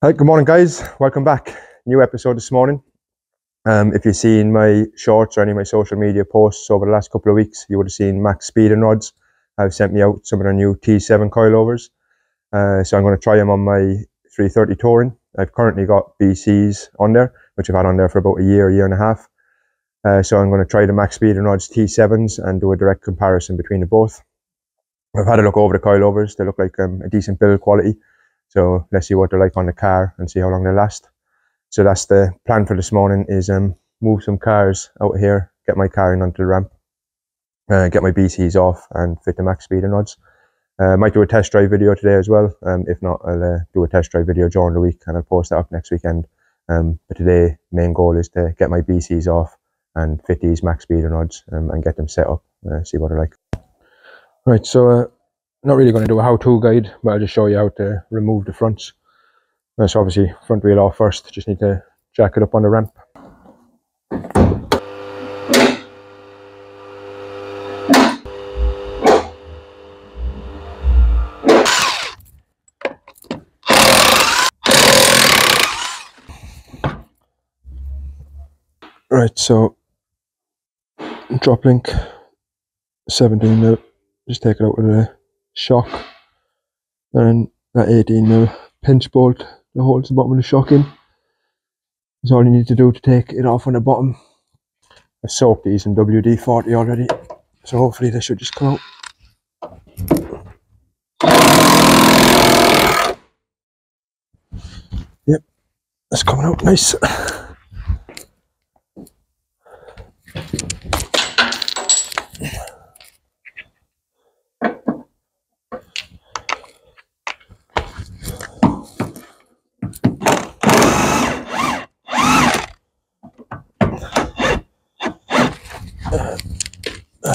Hi, good morning guys, welcome back. New episode this morning. If you've seen my shorts or any of my social media posts over the last couple of weeks, you would have seen Maxpeedingrods have sent me out some of their new T7 coilovers. So I'm going to try them on my 330 touring. I've currently got BCs on there, which I've had on there for about a year and a half. So I'm going to try the Maxpeedingrods T7's and do a direct comparison between the both. I've had a look over the coilovers. They look like a decent build quality. So let's see what they're like on the car and see how long they last. So that's the plan for this morning, is move some cars out here, get my car in onto the ramp, get my BCs off and fit the Maxpeedingrods. Might do a test drive video today as well. If not, I'll do a test drive video during the week and I'll post that up next weekend. But today, main goal is to get my BCs off and fit these Maxpeedingrods and get them set up, see what they're like. Right, so not really going to do a how-to guide, but I'll just show you how to remove the fronts. So obviously front wheel off first, just need to jack it up on the ramp. Right, so drop link 17mm, just take it out with a shock, and that 18mm pinch bolt that holds the bottom of the shock in is all you need to do to take it off on the bottom. I've soaked these in WD-40 already, so hopefully they should just come out. Yep, that's coming out nice.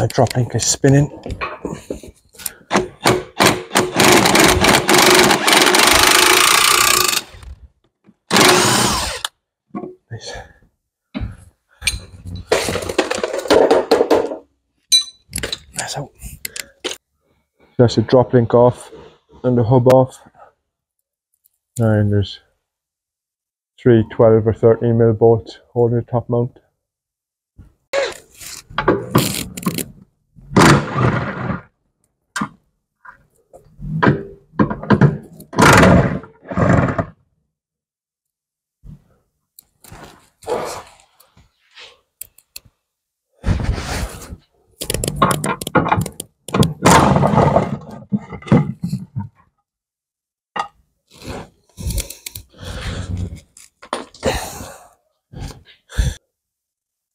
Drop link is spinning. Nice. That's out. That's the drop link off and the hub off. And there's 3 12 or 13mm bolts holding the top mount.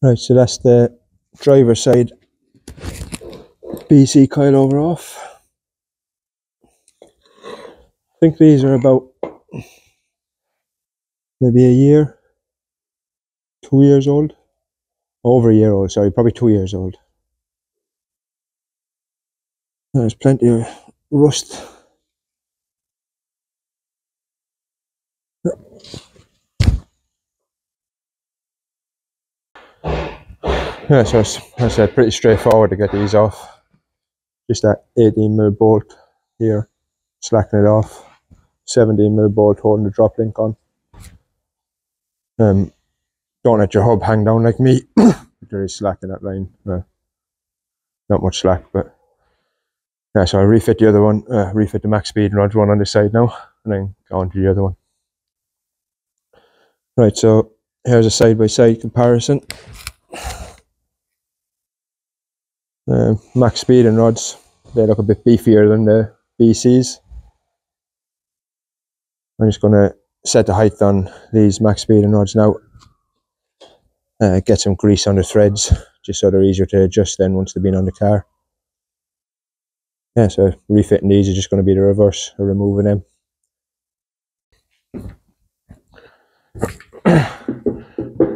Right, so that's the driver's side BC coilover off. I think these are about maybe a year, 2 years old. Over a year old, sorry, probably 2 years old. There's plenty of rust. Yeah, so it's pretty straightforward to get these off. Just that 18mm bolt here, slacking it off. 17mm bolt holding the drop link on. Don't let your hub hang down like me. There is slack in that line. Not much slack, but yeah. So I refit the other one. Refit the Maxpeedingrods one on this side now, and then go on to the other one. Right, so here's a side-by-side comparison. Maxpeedingrods, they look a bit beefier than the BCs. I'm just going to set the height on these Maxpeedingrods now. Get some grease on the threads, just so they're easier to adjust then once they've been on the car. Yeah, so refitting these is just going to be the reverse of removing them.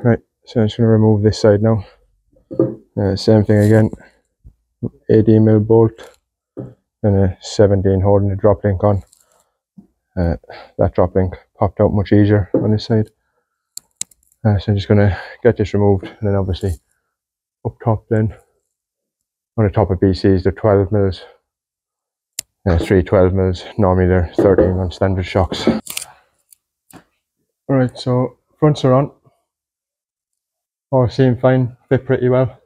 Right, so I'm just going to remove this side now. Same thing again, 18mm bolt and a 17 holding the drop link on. That drop link popped out much easier on this side. So I'm just going to get this removed, and then obviously up top then, on the top of BCs, they're 12mm. 3 12mm, normally they're 13 on standard shocks. Alright, so fronts are on. All seem fine, fit pretty well.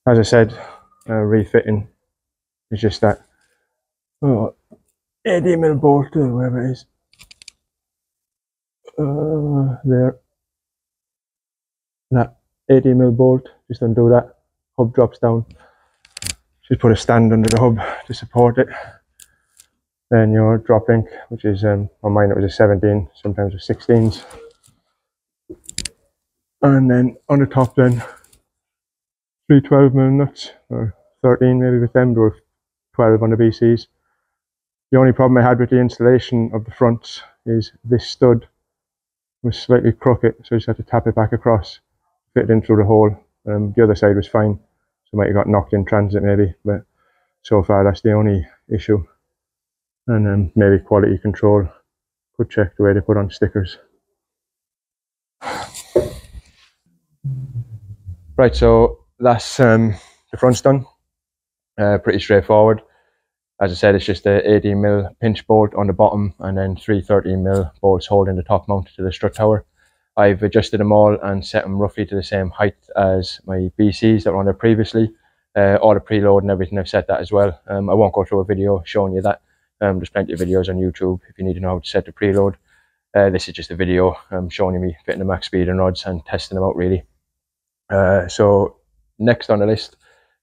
As I said, refitting is just that 80mm bolt, wherever it is. There. That 80mm bolt, just undo that. Hub drops down. Just put a stand under the hub to support it. Then your drop link, which is on mine it was a 17, sometimes a 16s. And then on the top then, 3 12mm nuts, or 13 maybe with them, or 12 on the BCs. The only problem I had with the installation of the fronts is this stud was slightly crooked, so I just had to tap it back across, fit it in through the hole. The other side was fine, so might have got knocked in transit maybe, but so far that's the only issue. And maybe quality control could check the way they put on stickers. Right, so that's the front's done. Pretty straightforward. As I said, it's just a 80mm pinch bolt on the bottom and then 3 13mm bolts holding the top mount to the strut tower. I've adjusted them all and set them roughly to the same height as my BCs that were on there previously. All the preload and everything, I've set that as well. I won't go through a video showing you that. There's plenty of videos on YouTube if you need to know how to set the preload. This is just a video showing you me fitting the Maxpeedingrods and testing them out really. So next on the list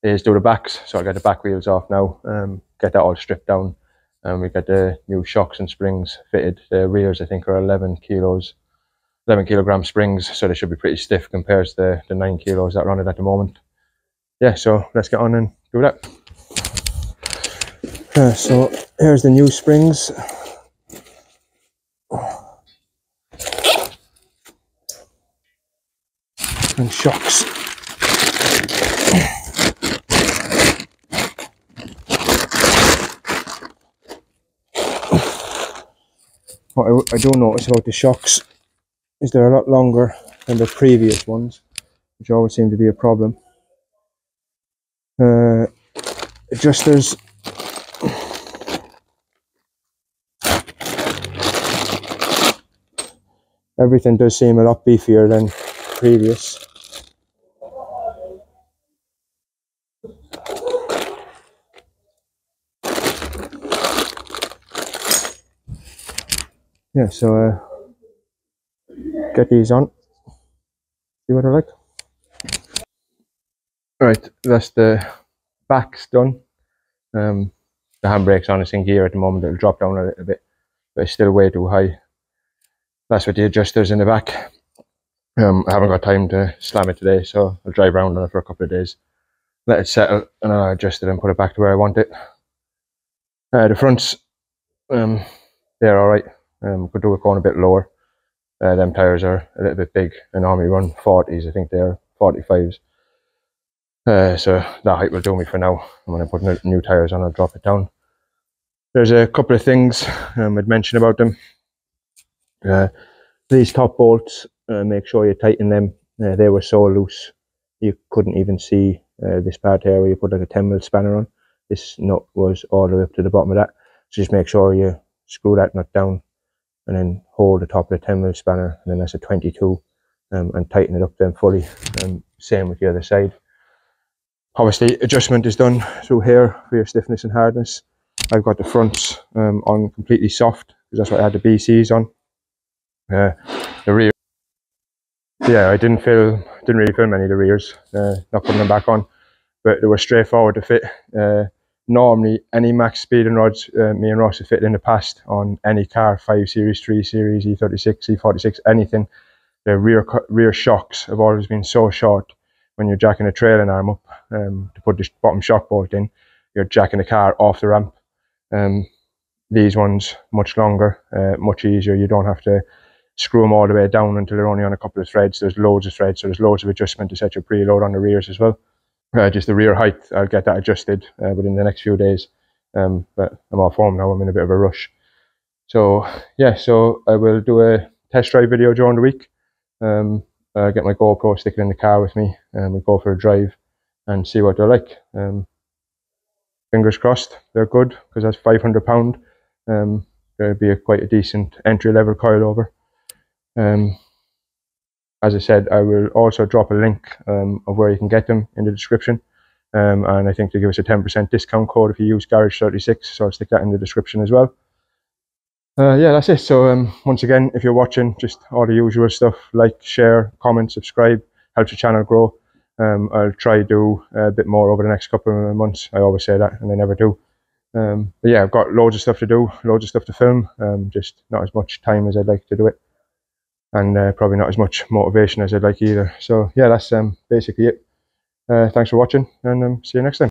is do the backs. So I'll get the back wheels off now, get that all stripped down. We got the new shocks and springs fitted. The rears I think are 11 kilogram springs, so they should be pretty stiff compared to the 9 kilos that are on it at the moment. Yeah, so let's get on and do that. So here's the new springs. And shocks. What I do notice about the shocks is they're a lot longer than the previous ones, which always seem to be a problem. Adjusters. Everything does seem a lot beefier than previous. Yeah, so get these on, see what I like. Right, that's the backs done. The handbrake's on a in gear at the moment, it'll drop down a little bit, but it's still way too high. That's with the adjusters in the back. I haven't got time to slam it today, so I'll drive around on it for a couple of days, let it settle, and I'll adjust it and put it back to where I want it. The fronts, they're alright. Could do it going a bit lower. Them tyres are a little bit big. I normally run 40s, I think they're 45s. So that height will do me for now. And when I put new tyres on, I'll drop it down. There's a couple of things I'd mention about them. These top bolts, make sure you tighten them. They were so loose you couldn't even see this part here where you put like a 10mm spanner on. This nut was all the way up to the bottom of that. So just make sure you screw that nut down and then hold the top of the 10mm spanner, and then that's a 22, and tighten it up then fully. Same with the other side. Obviously adjustment is done through here for your stiffness and hardness. I've got the fronts on completely soft because that's what I had the BCs on. The rear, yeah, I didn't really film any of the rears, not putting them back on, but they were straightforward to fit. Normally any Maxpeedingrods me and Ross have fitted in the past on any car, 5 Series, 3 Series, E36, E46, anything. The rear shocks have always been so short. When you're jacking a trailing arm up to put the bottom shock bolt in, you're jacking the car off the ramp. These ones much longer, much easier. You don't have to screw them all the way down until they're only on a couple of threads. There's loads of threads, so there's loads of adjustment to set your preload on the rears as well. Just the rear height, I'll get that adjusted within the next few days. But I'm off home now, I'm in a bit of a rush. So yeah, so I will do a test drive video during the week. Get my GoPro, stick it in the car with me, and we'll go for a drive and see what they're like. fingers crossed they're good, because that's £500. There'll be quite a decent entry-level coilover. As I said, I will also drop a link of where you can get them in the description. And I think they give us a 10% discount code if you use Garage36, so I'll stick that in the description as well. Yeah, that's it. So once again, if you're watching, just all the usual stuff: like, share, comment, subscribe, helps the channel grow. I'll try to do a bit more over the next couple of months. I always say that and I never do. But yeah, I've got loads of stuff to do, loads of stuff to film, just not as much time as I'd like to do it, and probably not as much motivation as I'd like either. So yeah, that's basically it. Thanks for watching, and see you next time.